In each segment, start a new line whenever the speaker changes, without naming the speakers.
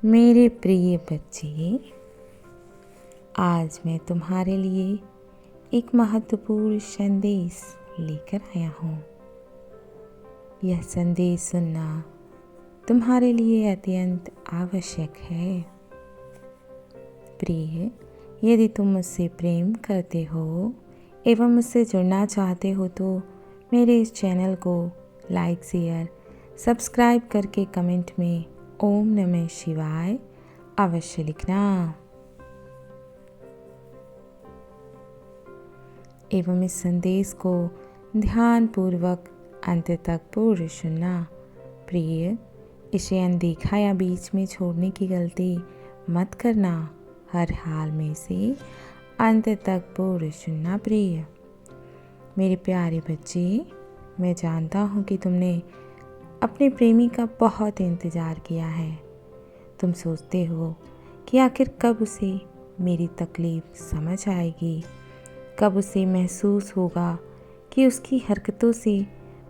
मेरे प्रिय बच्चे, आज मैं तुम्हारे लिए एक महत्वपूर्ण संदेश लेकर आया हूँ। यह संदेश सुनना तुम्हारे लिए अत्यंत आवश्यक है। प्रिय, यदि तुम मुझसे प्रेम करते हो एवं मुझसे जुड़ना चाहते हो तो मेरे इस चैनल को लाइक, शेयर, सब्सक्राइब करके कमेंट में ओम नमः शिवाय अवश्य लिखना एवं इस संदेश को ध्यानपूर्वक अंत तक पूर्ण सुनना। प्रिय, इसे अनदेखा या बीच में छोड़ने की गलती मत करना। हर हाल में इसे अंत तक पूर्ण सुनना। प्रिय मेरे प्यारे बच्चे, मैं जानता हूँ कि तुमने अपने प्रेमी का बहुत इंतज़ार किया है। तुम सोचते हो कि आखिर कब उसे मेरी तकलीफ़ समझ आएगी, कब उसे महसूस होगा कि उसकी हरकतों से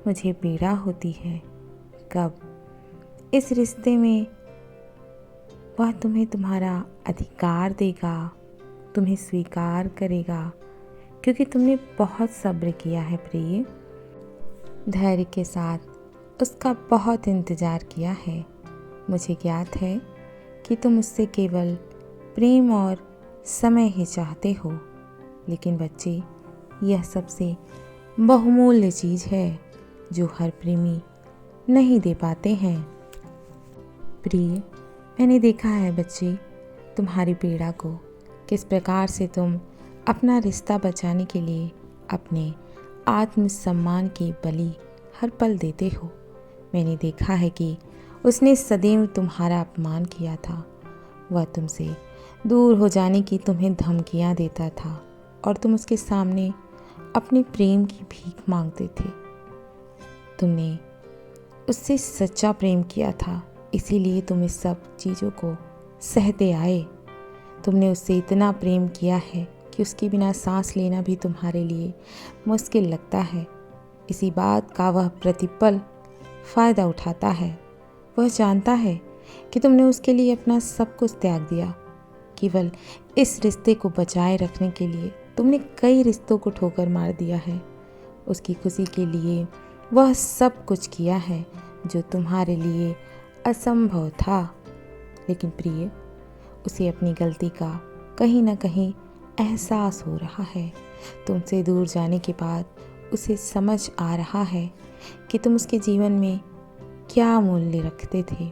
मुझे पीड़ा होती है, कब इस रिश्ते में वह तुम्हें तुम्हारा अधिकार देगा, तुम्हें स्वीकार करेगा, क्योंकि तुमने बहुत सब्र किया है। प्रिय, धैर्य के साथ उसका बहुत इंतज़ार किया है। मुझे ज्ञात है कि तुम उससे केवल प्रेम और समय ही चाहते हो, लेकिन बच्चे, यह सबसे बहुमूल्य चीज़ है जो हर प्रेमी नहीं दे पाते हैं। प्रिय, मैंने देखा है बच्चे, तुम्हारी पीड़ा को, किस प्रकार से तुम अपना रिश्ता बचाने के लिए अपने आत्मसम्मान की बलि हर पल देते हो। मैंने देखा है कि उसने सदैव तुम्हारा अपमान किया था। वह तुमसे दूर हो जाने की तुम्हें धमकियां देता था और तुम उसके सामने अपने प्रेम की भीख मांगते थे। तुमने उससे सच्चा प्रेम किया था, इसीलिए तुम इस सब चीज़ों को सहते आए। तुमने उससे इतना प्रेम किया है कि उसके बिना सांस लेना भी तुम्हारे लिए मुश्किल लगता है। इसी बात का वह प्रतिपल फ़ायदा उठाता है। वह जानता है कि तुमने उसके लिए अपना सब कुछ त्याग दिया। केवल इस रिश्ते को बचाए रखने के लिए तुमने कई रिश्तों को ठोकर मार दिया है। उसकी खुशी के लिए वह सब कुछ किया है जो तुम्हारे लिए असंभव था। लेकिन प्रिय, उसे अपनी गलती का कहीं ना कहीं एहसास हो रहा है। तुमसे दूर जाने के बाद उसे समझ आ रहा है कि तुम उसके जीवन में क्या मूल्य रखते थे।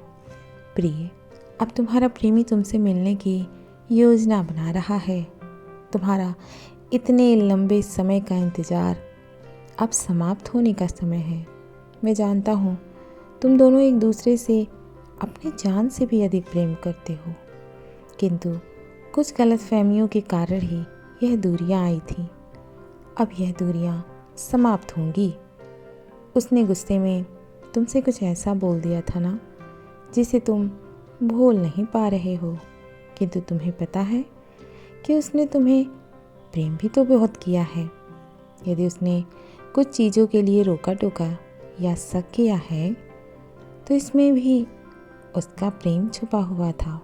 प्रिय, अब तुम्हारा प्रेमी तुमसे मिलने की योजना बना रहा है। तुम्हारा इतने लंबे समय का इंतज़ार अब समाप्त होने का समय है। मैं जानता हूँ तुम दोनों एक दूसरे से अपनी जान से भी अधिक प्रेम करते हो, किंतु कुछ गलतफहमियों के कारण ही यह दूरियां आई थी। अब यह दूरियां समाप्त होंगी। उसने गुस्से में तुमसे कुछ ऐसा बोल दिया था ना, जिसे तुम भूल नहीं पा रहे हो, किंतु तुम्हें पता है कि उसने तुम्हें प्रेम भी तो बहुत किया है। यदि उसने कुछ चीज़ों के लिए रोका टोका या शक किया है तो इसमें भी उसका प्रेम छुपा हुआ था।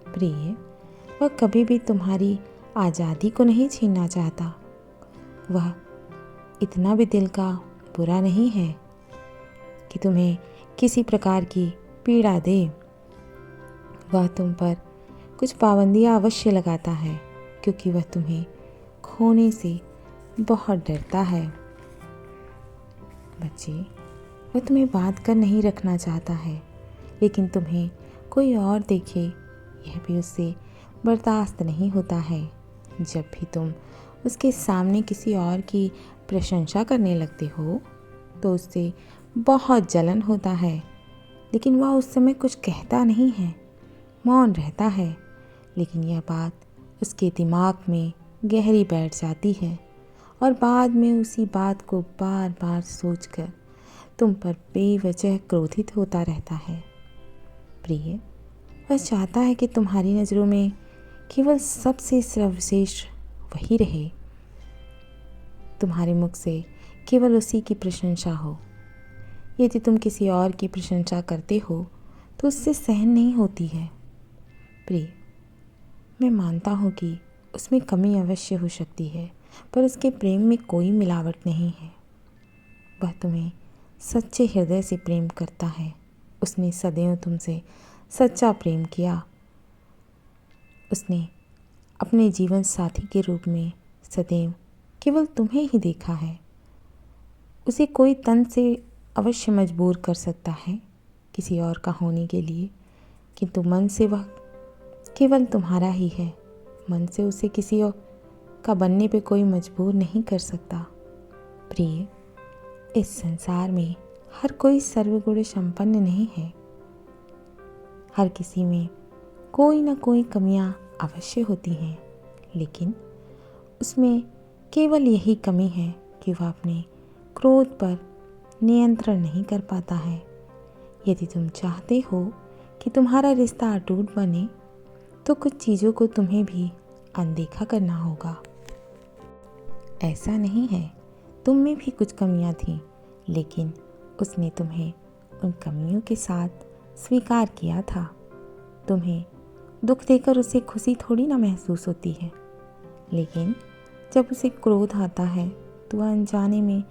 प्रिय, वह कभी भी तुम्हारी आज़ादी को नहीं छीनना चाहता। वह इतना भी दिल का बुरा नहीं है कि तुम्हें किसी प्रकार की पीड़ा दे। वह तुम पर कुछ पाबंदियां अवश्य लगाता है, क्योंकि वह तुम्हें खोने से बहुत डरता है। बच्चे, वह तुम्हें बांध कर नहीं रखना चाहता है, लेकिन तुम्हें कोई और देखे यह भी उससे बर्दाश्त नहीं होता है। जब भी तुम उसके सामने किसी और की प्रशंसा करने लगते हो तो उससे बहुत जलन होता है, लेकिन वह उस समय कुछ कहता नहीं है, मौन रहता है। लेकिन यह बात उसके दिमाग में गहरी बैठ जाती है और बाद में उसी बात को बार बार सोचकर तुम पर बेवजह क्रोधित होता रहता है। प्रिय, वह चाहता है कि तुम्हारी नज़रों में केवल सबसे सर्वश्रेष्ठ वही रहे। तुम्हारे मुख से केवल उसी की प्रशंसा हो। यदि तुम किसी और की प्रशंसा करते हो तो उससे सहन नहीं होती है। प्रिय, मैं मानता हूँ कि उसमें कमी अवश्य हो सकती है, पर उसके प्रेम में कोई मिलावट नहीं है। वह तुम्हें सच्चे हृदय से प्रेम करता है। उसने सदैव तुमसे सच्चा प्रेम किया। उसने अपने जीवन साथी के रूप में सदैव केवल तुम्हें ही देखा है। उसे कोई तन से अवश्य मजबूर कर सकता है किसी और का होने के लिए, किंतु मन से वह केवल तुम्हारा ही है। मन से उसे किसी और का बनने पे कोई मजबूर नहीं कर सकता। प्रिय, इस संसार में हर कोई सर्वगुण संपन्न नहीं है। हर किसी में कोई ना कोई कमियां अवश्य होती हैं, लेकिन उसमें केवल यही कमी है कि वह अपने क्रोध पर नियंत्रण नहीं कर पाता है। यदि तुम चाहते हो कि तुम्हारा रिश्ता अटूट बने, तो कुछ चीज़ों को तुम्हें भी अनदेखा करना होगा। ऐसा नहीं है, तुम में भी कुछ कमियां थीं, लेकिन उसने तुम्हें उन कमियों के साथ स्वीकार किया था। तुम्हें दुख देकर उसे खुशी थोड़ी ना महसूस होती है, लेकिन जब उसे क्रोध आता है तो वह अनजाने में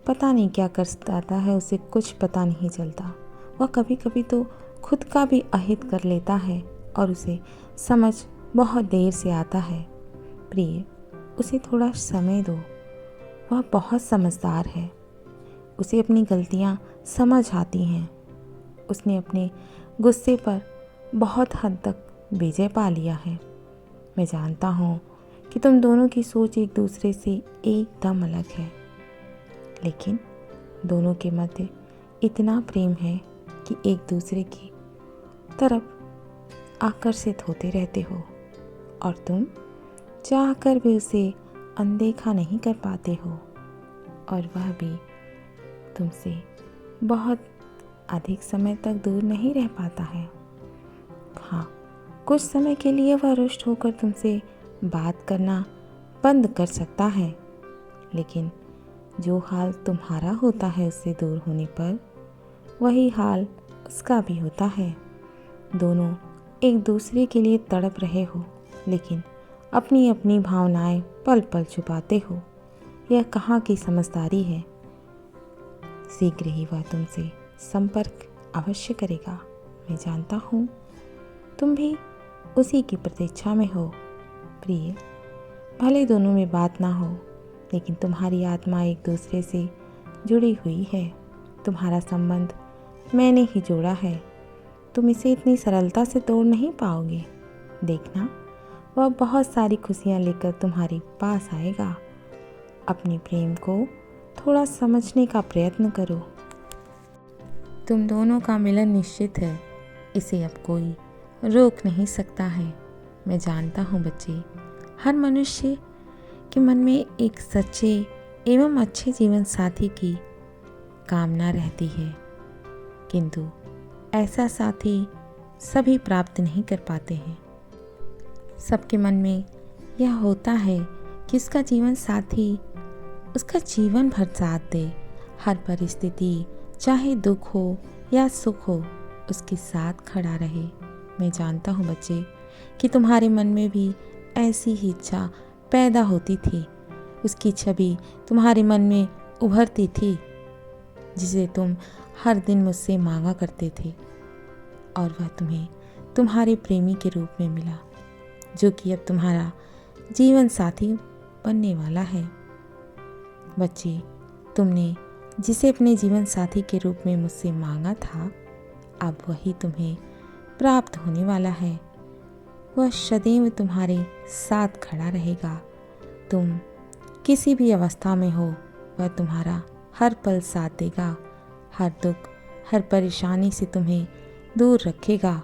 पता नहीं क्या कर जाता है, उसे कुछ पता नहीं चलता। वह कभी कभी तो खुद का भी अहित कर लेता है और उसे समझ बहुत देर से आता है। प्रिय, उसे थोड़ा समय दो। वह बहुत समझदार है। उसे अपनी गलतियां समझ आती हैं। उसने अपने गुस्से पर बहुत हद तक विजय पा लिया है। मैं जानता हूँ कि तुम दोनों की सोच एक दूसरे से एकदम अलग है, लेकिन दोनों के मध्य इतना प्रेम है कि एक दूसरे की तरफ आकर्षित होते रहते हो, और तुम चाहकर भी उसे अनदेखा नहीं कर पाते हो, और वह भी तुमसे बहुत अधिक समय तक दूर नहीं रह पाता है। हाँ, कुछ समय के लिए वह रुष्ट होकर तुमसे बात करना बंद कर सकता है, लेकिन जो हाल तुम्हारा होता है उससे दूर होने पर, वही हाल उसका भी होता है। दोनों एक दूसरे के लिए तड़प रहे हो, लेकिन अपनी अपनी भावनाएं पल पल छुपाते हो। यह कहाँ की समझदारी है। शीघ्र ही वह तुमसे संपर्क अवश्य करेगा। मैं जानता हूँ तुम भी उसी की प्रतीक्षा में हो। प्रिय, भले दोनों में बात ना हो, लेकिन तुम्हारी आत्मा एक दूसरे से जुड़ी हुई है। तुम्हारा संबंध मैंने ही जोड़ा है। तुम इसे इतनी सरलता से तोड़ नहीं पाओगे। देखना, वह बहुत सारी खुशियाँ लेकर तुम्हारे पास आएगा। अपने प्रेम को थोड़ा समझने का प्रयत्न करो। तुम दोनों का मिलन निश्चित है। इसे अब कोई रोक नहीं सकता है। मैं जानता हूँ बच्चे, हर मनुष्य के मन में एक सच्चे एवं अच्छे जीवन साथी की कामना रहती है, किंतु ऐसा साथी सभी प्राप्त नहीं कर पाते हैं। सबके मन में यह होता है कि उसका जीवन साथी उसका जीवन भर साथ दे। हर परिस्थिति, चाहे दुख हो या सुख हो, उसके साथ खड़ा रहे। मैं जानता हूँ बच्चे कि तुम्हारे मन में भी ऐसी ही इच्छा पैदा होती थी। उसकी छवि तुम्हारे मन में उभरती थी, जिसे तुम हर दिन मुझसे मांगा करते थे, और वह तुम्हें तुम्हारे प्रेमी के रूप में मिला, जो कि अब तुम्हारा जीवन साथी बनने वाला है। बच्चे, तुमने जिसे अपने जीवन साथी के रूप में मुझसे मांगा था, अब वही तुम्हें प्राप्त होने वाला है। वह सदैव तुम्हारे साथ खड़ा रहेगा। तुम किसी भी अवस्था में हो, वह तुम्हारा हर पल साथ देगा। हर दुख, हर परेशानी से तुम्हें दूर रखेगा।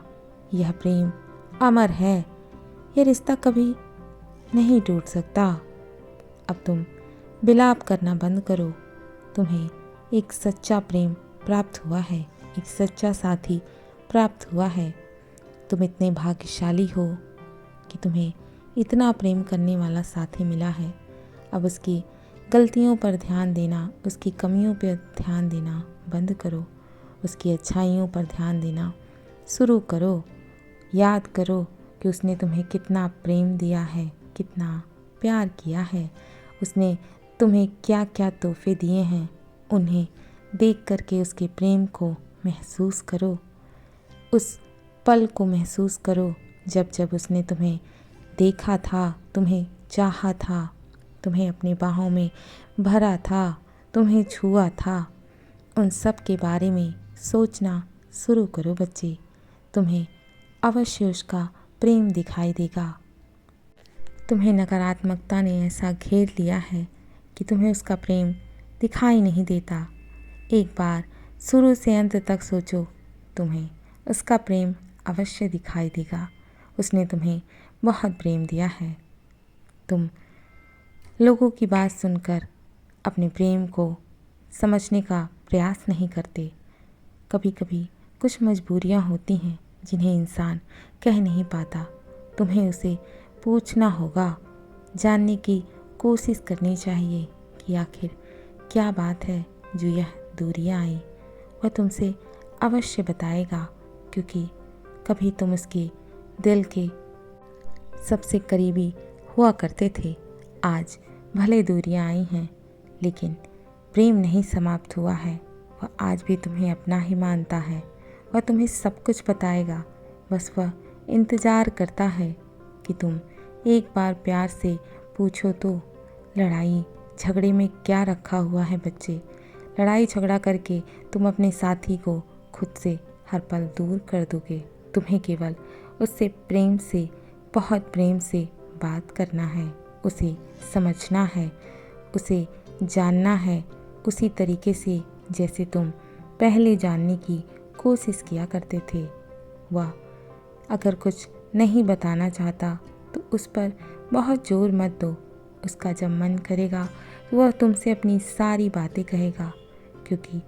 यह प्रेम अमर है। यह रिश्ता कभी नहीं टूट सकता। अब तुम विलाप करना बंद करो। तुम्हें एक सच्चा प्रेम प्राप्त हुआ है, एक सच्चा साथी प्राप्त हुआ है। तुम इतने भाग्यशाली हो कि तुम्हें इतना प्रेम करने वाला साथी मिला है। अब उसकी गलतियों पर ध्यान देना, उसकी कमियों पर ध्यान देना बंद करो। उसकी अच्छाइयों पर ध्यान देना शुरू करो। याद करो कि उसने तुम्हें कितना प्रेम दिया है, कितना प्यार किया है, उसने तुम्हें क्या क्या तोहफे दिए हैं। उन्हें देख करके उसके प्रेम को महसूस करो, उस पल को महसूस करो जब जब उसने तुम्हें देखा था, तुम्हें चाहा था, तुम्हें अपनी बाहों में भरा था, तुम्हें छुआ था। उन सब के बारे में सोचना शुरू करो बच्चे, तुम्हें अवश्य उसका प्रेम दिखाई देगा। तुम्हें नकारात्मकता ने ऐसा घेर लिया है कि तुम्हें उसका प्रेम दिखाई नहीं देता। एक बार शुरू से अंत तक सोचो, तुम्हें उसका प्रेम अवश्य दिखाई देगा। उसने तुम्हें बहुत प्रेम दिया है। तुम लोगों की बात सुनकर अपने प्रेम को समझने का प्रयास नहीं करते। कभी कभी कुछ मजबूरियां होती हैं जिन्हें इंसान कह नहीं पाता। तुम्हें उसे पूछना होगा, जानने की कोशिश करनी चाहिए कि आखिर क्या बात है जो यह दूरियां आई। वह तुमसे अवश्य बताएगा, क्योंकि कभी तुम उसके दिल के सबसे करीबी हुआ करते थे। आज भले दूरियां आई हैं, लेकिन प्रेम नहीं समाप्त हुआ है। वह आज भी तुम्हें अपना ही मानता है। वह तुम्हें सब कुछ बताएगा। बस वह इंतज़ार करता है कि तुम एक बार प्यार से पूछो तो। लड़ाई झगड़े में क्या रखा हुआ है बच्चे? लड़ाई झगड़ा करके तुम अपने साथी को खुद से हर पल दूर कर दोगे। तुम्हें केवल उससे प्रेम से, बहुत प्रेम से बात करना है, उसे समझना है, उसे जानना है उसी तरीके से जैसे तुम पहले जानने की कोशिश किया करते थे। वह अगर कुछ नहीं बताना चाहता तो उस पर बहुत जोर मत दो। उसका जब मन करेगा वह तुमसे अपनी सारी बातें कहेगा, क्योंकि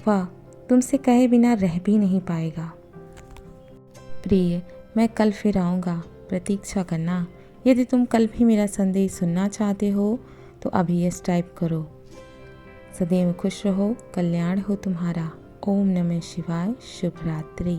वह तुमसे कहे बिना रह भी नहीं पाएगा। प्रिय, मैं कल फिर आऊँगा, प्रतीक्षा करना। यदि तुम कल भी मेरा संदेश सुनना चाहते हो तो अभी यस टाइप करो। सदैव खुश रहो, कल्याण हो तुम्हारा। ओम नमः शिवाय। शुभ रात्रि।